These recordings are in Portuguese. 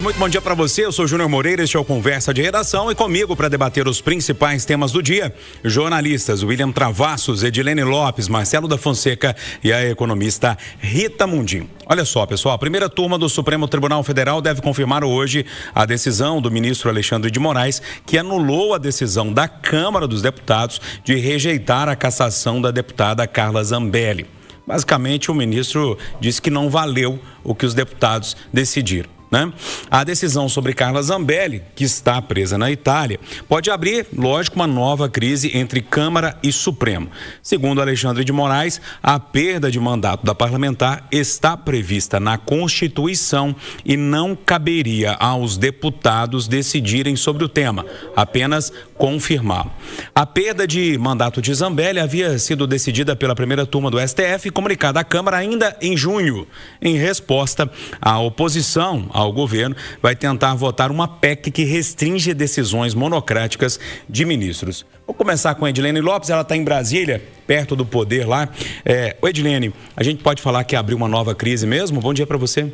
muito bom dia para você. Eu sou Júnior Moreira, este é o Conversa de Redação e comigo para debater os principais temas do dia, jornalistas William Travassos, Edilene Lopes, Marcelo da Fonseca e a economista Rita Mundim. Olha só, pessoal, a primeira turma do Supremo Tribunal Federal deve confirmar hoje a decisão do ministro Alexandre de Moraes, que anulou a decisão da Câmara dos Deputados de rejeitar a cassação da deputada Carla Zambelli. Basicamente, o ministro disse que não valeu o que os deputados decidiram, né? A decisão sobre Carla Zambelli, que está presa na Itália, pode abrir, lógico, uma nova crise entre Câmara e Supremo. Segundo Alexandre de Moraes, a perda de mandato da parlamentar está prevista na Constituição e não caberia aos deputados decidirem sobre o tema, apenas confirmá-lo. A perda de mandato de Zambelli havia sido decidida pela primeira turma do STF e comunicada à Câmara ainda em junho. Em resposta, a oposição ao governo vai tentar votar uma PEC que restringe decisões monocráticas de ministros. Vou começar com a Edilene Lopes, ela está em Brasília, perto do poder lá. Edilene, a gente pode falar que abriu uma nova crise mesmo? Bom dia para você.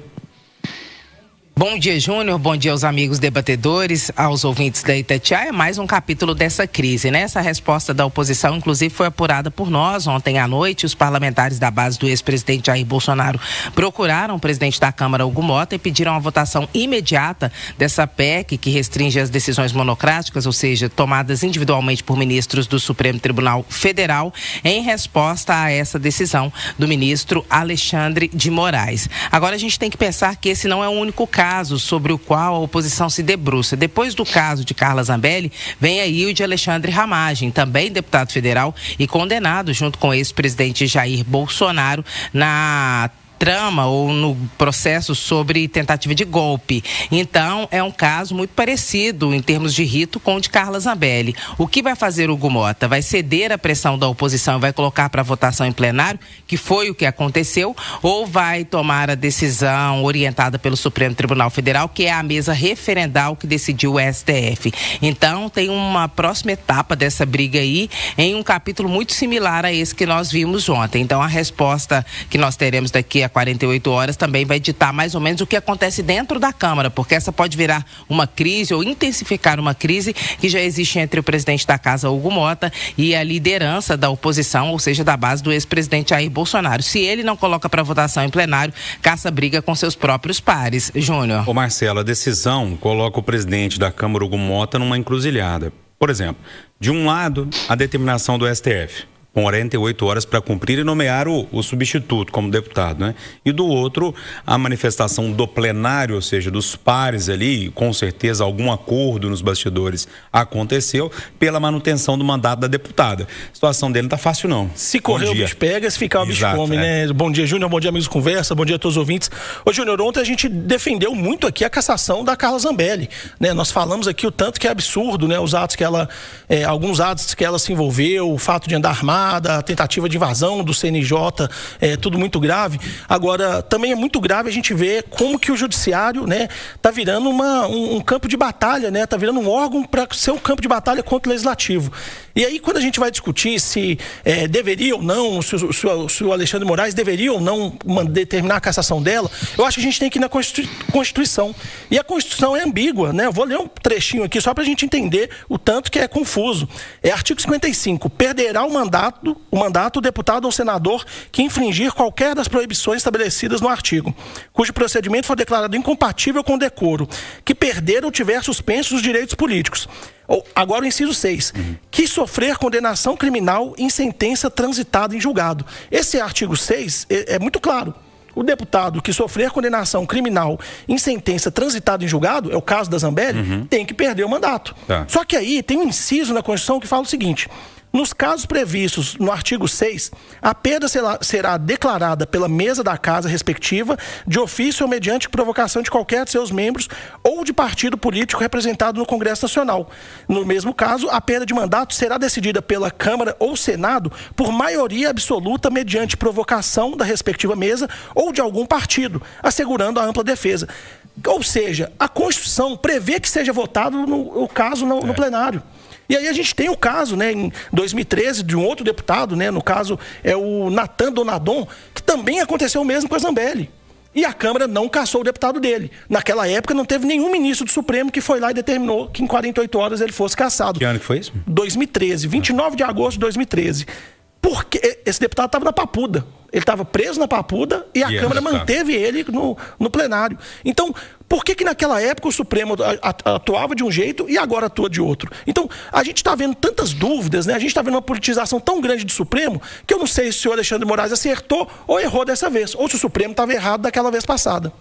Bom dia, Júnior. Bom dia aos amigos debatedores, aos ouvintes da Itatiaia. É mais um capítulo dessa crise, né? Essa resposta da oposição, inclusive, foi apurada por nós ontem à noite. Os parlamentares da base do ex-presidente Jair Bolsonaro procuraram o presidente da Câmara, Hugo Mota, e pediram a votação imediata dessa PEC que restringe as decisões monocráticas, ou seja, tomadas individualmente por ministros do Supremo Tribunal Federal, em resposta a essa decisão do ministro Alexandre de Moraes. Agora, a gente tem que pensar que esse não é o único caso sobre o qual a oposição se debruça. Depois do caso de Carla Zambelli, vem aí o de Alexandre Ramagem, também deputado federal e condenado junto com o ex-presidente Jair Bolsonaro na trama ou no processo sobre tentativa de golpe. Então, é um caso muito parecido em termos de rito com o de Carla Zambelli. O que vai fazer o Hugo Mota? Vai ceder à pressão da oposição e vai colocar para votação em plenário, que foi o que aconteceu, ou vai tomar a decisão orientada pelo Supremo Tribunal Federal, que é a mesa referendal que decidiu o STF. Então, tem uma próxima etapa dessa briga aí, em um capítulo muito similar a esse que nós vimos ontem. Então, a resposta que nós teremos daqui a 48 horas também vai ditar mais ou menos o que acontece dentro da Câmara, porque essa pode virar uma crise ou intensificar uma crise que já existe entre o presidente da Casa, Hugo Mota, e a liderança da oposição, ou seja, da base do ex-presidente Jair Bolsonaro. Se ele não coloca para votação em plenário, caça briga com seus próprios pares. Júnior. Ô Marcelo, a decisão coloca o presidente da Câmara, Hugo Mota, numa encruzilhada. Por exemplo, de um lado, a determinação do STF. 48 horas para cumprir e nomear o substituto como deputado, né? E do outro, a manifestação do plenário, ou seja, dos pares ali, com certeza algum acordo nos bastidores aconteceu pela manutenção do mandato da deputada. A situação dele não tá fácil, não. Se correr o bicho pega, se ficar o bicho come, né? Bom dia, Júnior, bom dia, amigos Conversa, bom dia a todos os ouvintes. Ô, Júnior, ontem a gente defendeu muito aqui a cassação da Carla Zambelli, né? Nós falamos aqui o tanto que é absurdo, né? Os atos que ela, alguns atos que ela se envolveu, o fato de andar armada, a tentativa de invasão do CNJ, tudo muito grave. Agora, também é muito grave a gente ver como que o judiciário, né, tá virando um campo de batalha, né, tá virando um órgão para ser um campo de batalha contra o legislativo. E aí, quando a gente vai discutir se deveria ou não, se o Alexandre de Moraes deveria ou não determinar a cassação dela, eu acho que a gente tem que ir na Constituição. E a Constituição é ambígua, né? Eu vou ler um trechinho aqui só para a gente entender o tanto que é confuso. Artigo 55. Perderá o mandato o deputado ou senador que infringir qualquer das proibições estabelecidas no artigo, cujo procedimento for declarado incompatível com o decoro, que perder ou tiver suspensos os direitos políticos. Agora o inciso 6, que sofrer condenação criminal em sentença transitada em julgado. Esse artigo 6 é muito claro. O deputado que sofrer condenação criminal em sentença transitada em julgado, é o caso da Zambelli, tem que perder o mandato. Tá. Só que aí tem um inciso na Constituição que fala o seguinte: nos casos previstos no artigo 6, a perda será declarada pela mesa da casa respectiva, de ofício ou mediante provocação de qualquer de seus membros ou de partido político representado no Congresso Nacional. No mesmo caso, a perda de mandato será decidida pela Câmara ou Senado por maioria absoluta mediante provocação da respectiva mesa ou de algum partido, assegurando a ampla defesa. Ou seja, a Constituição prevê que seja votado no caso no plenário. E aí a gente tem o caso, né, em 2013, de um outro deputado, né, no caso é o Natan Donadon, que também aconteceu o mesmo com a Zambelli. e a Câmara não cassou o deputado dele. Naquela época não teve nenhum ministro do Supremo que foi lá e determinou que em 48 horas ele fosse cassado. Que ano que foi isso? 2013, 29 de agosto de 2013. Porque esse deputado estava na Papuda. Ele estava preso na Papuda e a Câmara manteve ele no plenário. Então, por que naquela época o Supremo atuava de um jeito e agora atua de outro? Então, a gente está vendo tantas dúvidas, né? A gente está vendo uma politização tão grande do Supremo que eu não sei se o senhor Alexandre de Moraes acertou ou errou dessa vez. Ou se o Supremo estava errado daquela vez passada.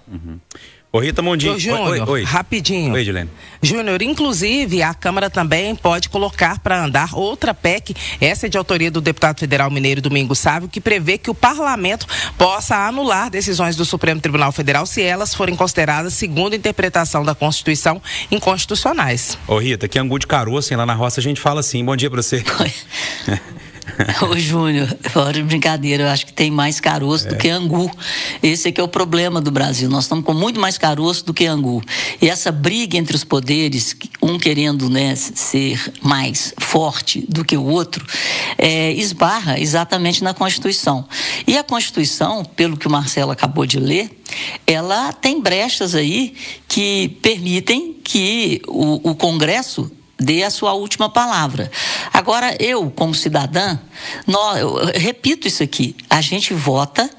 Ô Rita, bom dia. Júnior, rapidinho. Oi, Edilene. Júnior, inclusive, a Câmara também pode colocar para andar outra PEC, essa é de autoria do deputado federal mineiro Domingos Sávio, que prevê que o parlamento possa anular decisões do Supremo Tribunal Federal se elas forem consideradas, segundo a interpretação da Constituição, inconstitucionais. Ô Rita, aqui em Angu de Caroço, lá na roça, a gente fala assim. Bom dia para você. Ô Júnior, fora de brincadeira, eu acho que tem mais caroço do que angu. Esse é que é o problema do Brasil. Nós estamos com muito mais caroço do que angu. E essa briga entre os poderes, um querendo, né, ser mais forte do que o outro, esbarra exatamente na Constituição. E a Constituição, pelo que o Marcelo acabou de ler, ela tem brechas aí que permitem que o Congresso dê a sua última palavra. Agora, eu, como cidadã, eu repito isso aqui, a gente vota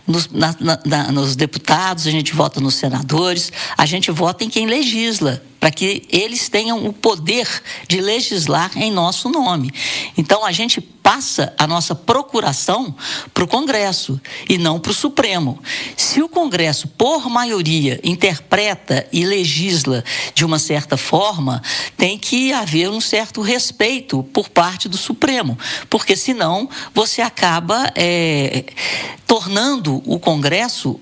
nos deputados, a gente vota nos senadores, a gente vota em quem legisla, para que eles tenham o poder de legislar em nosso nome. Então, a gente passa a nossa procuração para o Congresso e não para o Supremo. Se o Congresso, por maioria, interpreta e legisla de uma certa forma, tem que haver um certo respeito por parte do Supremo, porque senão você acaba tornando o Congresso...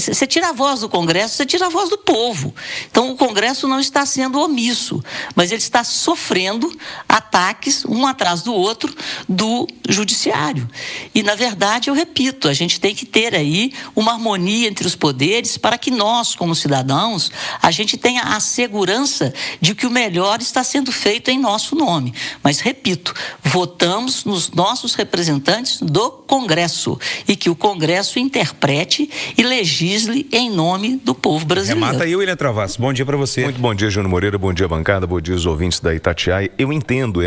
Você tira a voz do Congresso, você tira a voz do povo. Então o Congresso não está sendo omisso, mas ele está sofrendo ataques, um atrás do outro, do judiciário. E na verdade, eu repito, a gente tem que ter aí uma harmonia entre os poderes para que nós, como cidadãos, a gente tenha a segurança de que o melhor está sendo feito em nosso nome. Mas repito, votamos nos nossos representantes do Congresso e que o Congresso interprete e legisle em nome do povo brasileiro. Remata aí, William Travassos. Bom dia para você. Muito bom dia, Júnior Moreira. Bom dia, bancada. Bom dia, os ouvintes da Itatiaia. Eu entendo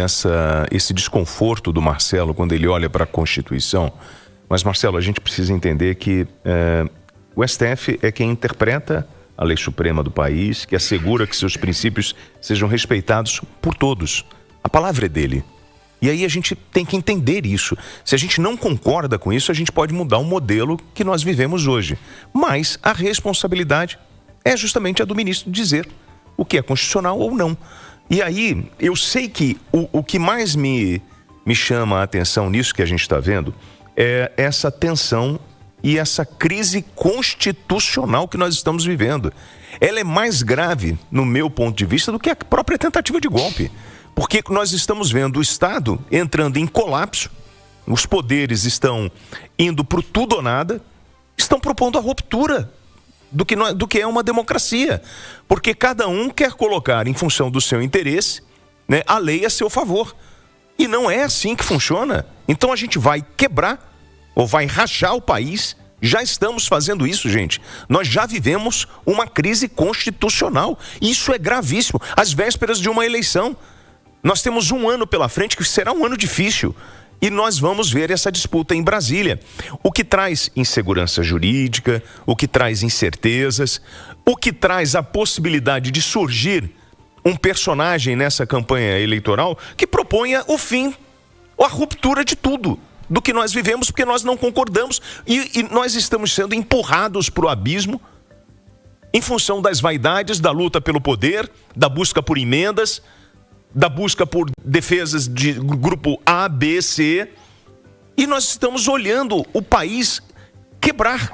esse desconforto do Marcelo quando ele olha para a Constituição. Mas, Marcelo, a gente precisa entender que o STF é quem interpreta a lei suprema do país, que assegura que seus princípios sejam respeitados por todos. A palavra é dele. E aí a gente tem que entender isso. Se a gente não concorda com isso, a gente pode mudar o modelo que nós vivemos hoje. Mas a responsabilidade é justamente a do ministro dizer o que é constitucional ou não. E aí, eu sei que o que mais me chama a atenção nisso que a gente está vendo é essa tensão e essa crise constitucional que nós estamos vivendo. Ela é mais grave, no meu ponto de vista, do que a própria tentativa de golpe. Porque nós estamos vendo o Estado entrando em colapso, os poderes estão indo para o tudo ou nada, estão propondo a ruptura do que é uma democracia. Porque cada um quer colocar em função do seu interesse, né, a lei a seu favor. E não é assim que funciona. Então a gente vai quebrar ou vai rachar o país. Já estamos fazendo isso, gente. Nós já vivemos uma crise constitucional. Isso é gravíssimo. Às vésperas de uma eleição. Nós temos um ano pela frente que será um ano difícil e nós vamos ver essa disputa em Brasília. O que traz insegurança jurídica, o que traz incertezas, o que traz a possibilidade de surgir um personagem nessa campanha eleitoral que proponha o fim, a ruptura de tudo do que nós vivemos, porque nós não concordamos e nós estamos sendo empurrados para o abismo em função das vaidades, da luta pelo poder, da busca por emendas, da busca por defesas de grupo A, B, C, e nós estamos olhando o país quebrar.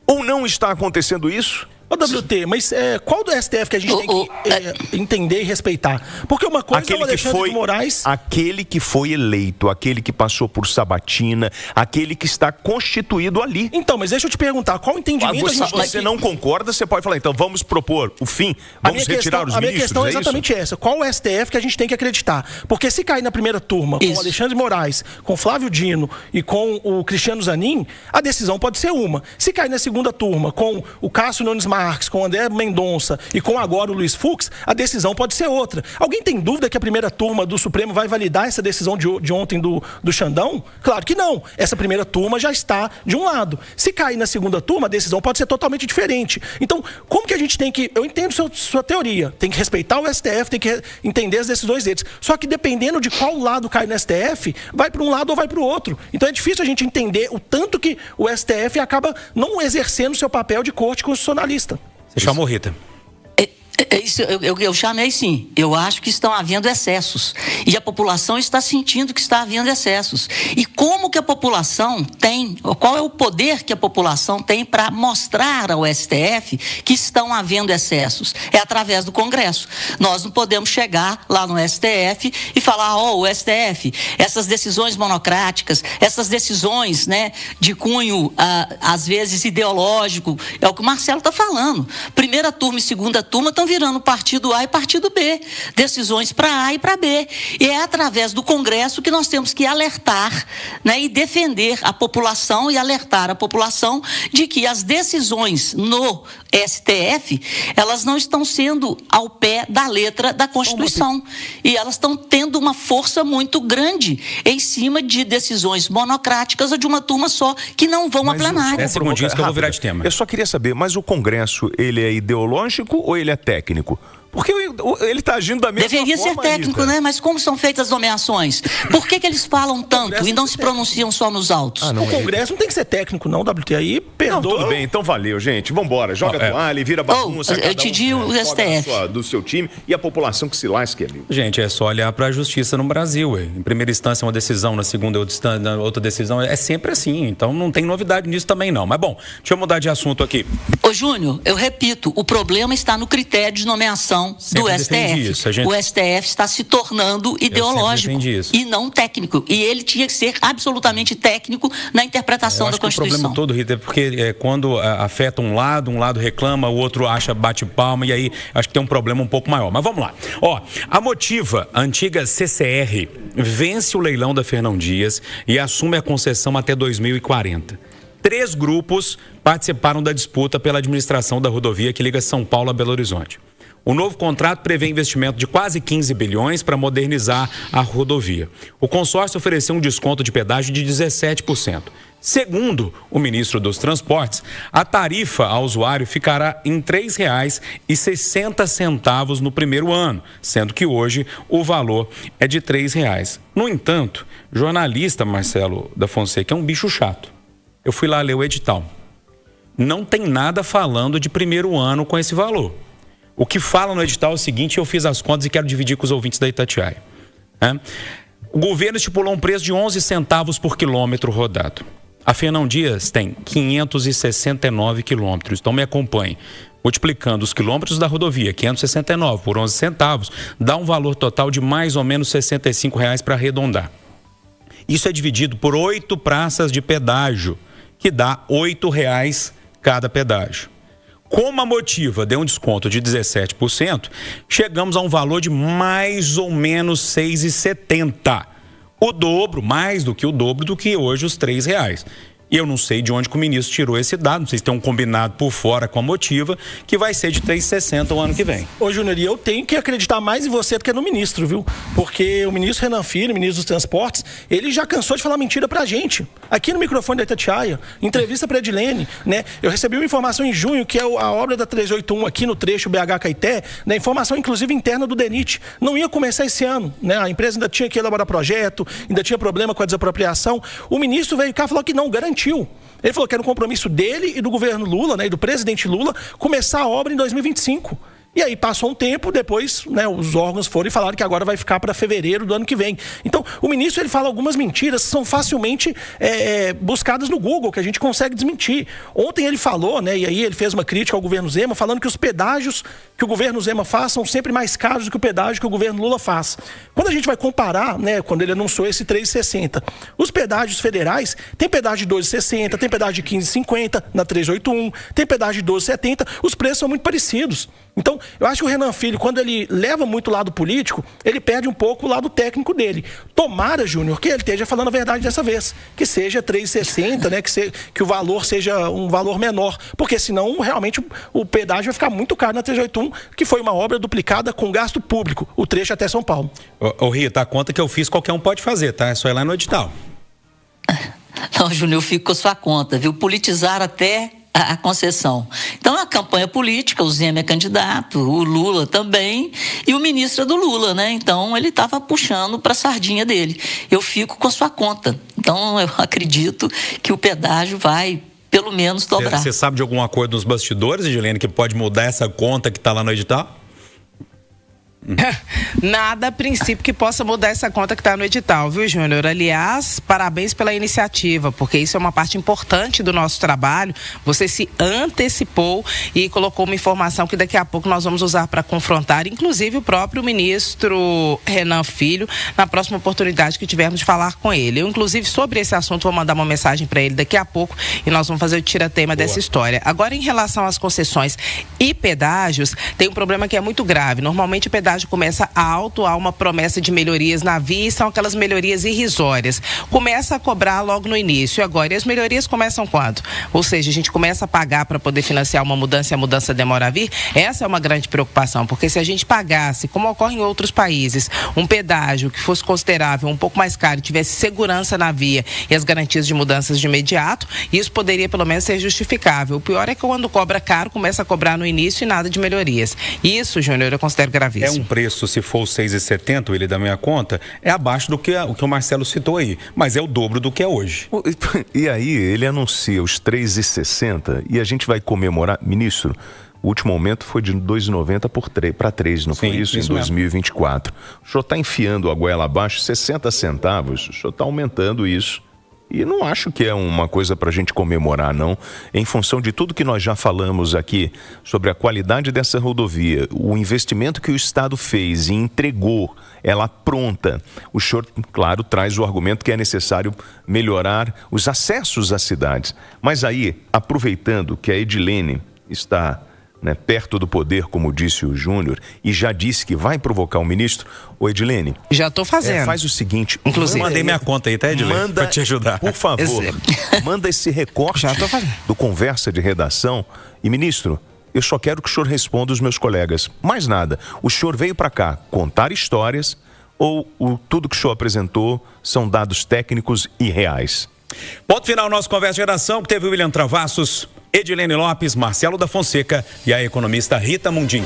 Ou não está acontecendo isso? WT, mas qual do STF que a gente tem que entender e respeitar? Porque uma coisa é o Alexandre de Moraes... Aquele que foi eleito, aquele que passou por sabatina, aquele que está constituído ali. Então, mas deixa eu te perguntar, qual o entendimento a gente tem? Você não concorda, você pode falar, então vamos propor o fim, vamos retirar os ministros, a minha questão é exatamente essa. Qual o STF que a gente tem que acreditar? Porque se cair na primeira turma com o Alexandre de Moraes, com Flávio Dino e com o Cristiano Zanin, a decisão pode ser uma. Se cair na segunda turma com o Cássio Nunes Marques, com o André Mendonça e com agora o Luiz Fux, a decisão pode ser outra. Alguém tem dúvida que a primeira turma do Supremo vai validar essa decisão de ontem do Xandão? Claro que não. Essa primeira turma já está de um lado. Se cair na segunda turma, a decisão pode ser totalmente diferente. Então, como que a gente tem que... Eu entendo sua teoria. Tem que respeitar o STF, tem que entender as decisões deles. Só que dependendo de qual lado cai no STF, vai para um lado ou vai para o outro. Então é difícil a gente entender o tanto que o STF acaba não exercendo seu papel de corte constitucionalista. Você chamou, Rita? Isso, eu chamei sim. Eu acho que estão havendo excessos. E a população está sentindo que está havendo excessos. E como que a população tem, qual é o poder que a população tem para mostrar ao STF que estão havendo excessos? É através do Congresso. Nós não podemos chegar lá no STF e falar, o STF, essas decisões monocráticas, essas decisões, né, de cunho, às vezes, ideológico, é o que o Marcelo está falando. Primeira turma e segunda turma estão virando partido A e partido B, decisões para A e para B. E é através do Congresso que nós temos que alertar, né, e defender a população e alertar a população de que as decisões no STF, elas não estão sendo ao pé da letra da Constituição. E elas estão tendo uma força muito grande em cima de decisões monocráticas ou de uma turma só que não vão a plenário. Segundinhos que eu vou virar de tema. Eu só queria saber, mas o Congresso, ele é ideológico ou ele é técnico? Porque ele está agindo da mesma forma. Deveria ser técnico, Rita, né? Mas como são feitas as nomeações? Por que eles falam tanto e não se pronunciam só nos autos? O Congresso não tem que ser técnico, não, WT. Aí perdoa. Não, tudo bem, então valeu, gente. Vambora, joga a toalha e vira bagunça. Eu te digo o STF. Do seu time e a população que se lasque ali. Gente, é só olhar para a justiça no Brasil. Em primeira instância, uma decisão, na segunda, outra decisão. É sempre assim. Então não tem novidade nisso também, não. Mas bom, deixa eu mudar de assunto aqui. Ô, Júnior, eu repito, o problema está no critério de nomeação do STF. O STF está se tornando ideológico e não técnico. E ele tinha que ser absolutamente técnico na interpretação da Constituição. O problema todo, Rita, é porque quando afeta um lado reclama, o outro acha, bate palma, e aí acho que tem um problema um pouco maior. Mas vamos lá. A Motiva, a antiga CCR, vence o leilão da Fernão Dias e assume a concessão até 2040. 3 grupos participaram da disputa pela administração da rodovia que liga São Paulo a Belo Horizonte. O novo contrato prevê investimento de quase 15 bilhões para modernizar a rodovia. O consórcio ofereceu um desconto de pedágio de 17%. Segundo o ministro dos Transportes, a tarifa ao usuário ficará em R$ 3,60 no primeiro ano, sendo que hoje o valor é de R$ 3. No entanto, o jornalista Marcelo da Fonseca é um bicho chato. Eu fui lá ler o edital. Não tem nada falando de primeiro ano com esse valor. O que fala no edital é o seguinte, eu fiz as contas e quero dividir com os ouvintes da Itatiaia. O governo estipulou um preço de 11 centavos por quilômetro rodado. A Fernão Dias tem 569 quilômetros, então me acompanhe. Multiplicando os quilômetros da rodovia, 569 por 11 centavos, dá um valor total de mais ou menos R$ 65 para arredondar. Isso é dividido por 8 praças de pedágio, que dá R$ 8 cada pedágio. Como a Motiva deu um desconto de 17%, chegamos a um valor de mais ou menos R$ 6,70. O dobro, mais do que o dobro do que hoje os R$ 3. E eu não sei de onde que o ministro tirou esse dado, não sei se tem um combinado por fora com a Motiva, que vai ser de R$ 3,60 o ano que vem. Ô, Júnior, eu tenho que acreditar mais em você do que no ministro, viu? Porque o ministro Renan Filho, ministro dos Transportes, ele já cansou de falar mentira pra gente. Aqui no microfone da Itatiaia, entrevista pra Edilene, né? Eu recebi uma informação em junho, que é a obra da 381 aqui no trecho BH-Caeté, né? Informação inclusive interna do DENIT. Não ia começar esse ano, né? A empresa ainda tinha que elaborar projeto, ainda tinha problema com a desapropriação. O ministro veio cá e falou que não, garantiu. Ele falou que era um compromisso dele e do governo Lula, né, e do presidente Lula, começar a obra em 2025. E aí passou um tempo, depois, né, os órgãos foram e falaram que agora vai ficar para fevereiro do ano que vem. Então, o ministro ele fala algumas mentiras que são facilmente buscadas no Google, que a gente consegue desmentir. Ontem ele falou, né, e aí ele fez uma crítica ao governo Zema, falando que os pedágios que o governo Zema faz são sempre mais caros do que o pedágio que o governo Lula faz. Quando a gente vai comparar, né, quando ele anunciou esse 3,60, os pedágios federais, tem pedágio de 12,60, tem pedágio de 15,50 na 381, tem pedágio de 12,70, os preços são muito parecidos. Então, eu acho que o Renan Filho, quando ele leva muito o lado político, ele perde um pouco o lado técnico dele. Tomara, Júnior, que ele esteja falando a verdade dessa vez. Que seja 3,60, né? Que o valor seja um valor menor. Porque senão, realmente, o pedágio vai ficar muito caro na 381, que foi uma obra duplicada com gasto público, o trecho até São Paulo. Ô Rita, a conta que eu fiz, qualquer um pode fazer, tá? É só ir lá no edital. Não, Júnior, eu fico com a sua conta, viu? Politizar até a concessão. Então, a campanha política, o Zema é candidato, o Lula também, e o ministro é do Lula, né? Então, ele estava puxando para a sardinha dele. Eu fico com a sua conta. Então, eu acredito que o pedágio vai, pelo menos, dobrar. Você sabe de algum acordo nos bastidores, Edilene, que pode mudar essa conta que está lá no edital? Nada a princípio que possa mudar essa conta que está no edital, viu, Júnior? Aliás, parabéns pela iniciativa, porque isso é uma parte importante do nosso trabalho. Você se antecipou e colocou uma informação que daqui a pouco nós vamos usar para confrontar, inclusive o próprio ministro Renan Filho, na próxima oportunidade que tivermos de falar com ele. Eu, inclusive, sobre esse assunto, vou mandar uma mensagem para ele daqui a pouco e nós vamos fazer o tira-tema dessa história. Agora, em relação às concessões e pedágios, tem um problema que é muito grave. Normalmente, o pedágio começa alto, há uma promessa de melhorias na via e são aquelas melhorias irrisórias. Começa a cobrar logo no início. Agora, e as melhorias começam quando? Ou seja, a gente começa a pagar para poder financiar uma mudança e a mudança demora a vir? Essa é uma grande preocupação, porque se a gente pagasse, como ocorre em outros países, um pedágio que fosse considerável, um pouco mais caro, tivesse segurança na via e as garantias de mudanças de imediato, isso poderia pelo menos ser justificável. O pior é que quando cobra caro, começa a cobrar no início e nada de melhorias. Isso, Júnior, eu considero gravíssimo. Preço, se for 6,70, ele da minha conta, é abaixo do que o Marcelo citou aí, mas é o dobro do que é hoje. E aí ele anuncia os 3,60 e a gente vai comemorar, ministro, o último aumento foi de 2,90 para 3, não foi isso? Em 2024. O senhor está enfiando a goela abaixo, 60 centavos, o senhor está aumentando isso. E não acho que é uma coisa para a gente comemorar, não. Em função de tudo que nós já falamos aqui sobre a qualidade dessa rodovia, o investimento que o Estado fez e entregou ela pronta. O senhor, claro, traz o argumento que é necessário melhorar os acessos às cidades. Mas aí, aproveitando que a Edilene está, né, perto do poder, como disse o Júnior, e já disse que vai provocar o ministro. Ô, Edilene, já estou fazendo. Faz o seguinte, inclusive mandei minha conta aí, tá, Edilene? Para te ajudar. Por favor, manda esse recorte do Conversa de Redação. E, ministro, eu só quero que o senhor responda os meus colegas. Mais nada, o senhor veio para cá contar histórias ou tudo que o senhor apresentou são dados técnicos e reais? Ponto final nosso Conversa de Redação, que teve o William Travassos, Edilene Lopes, Marcelo da Fonseca e a economista Rita Mundim.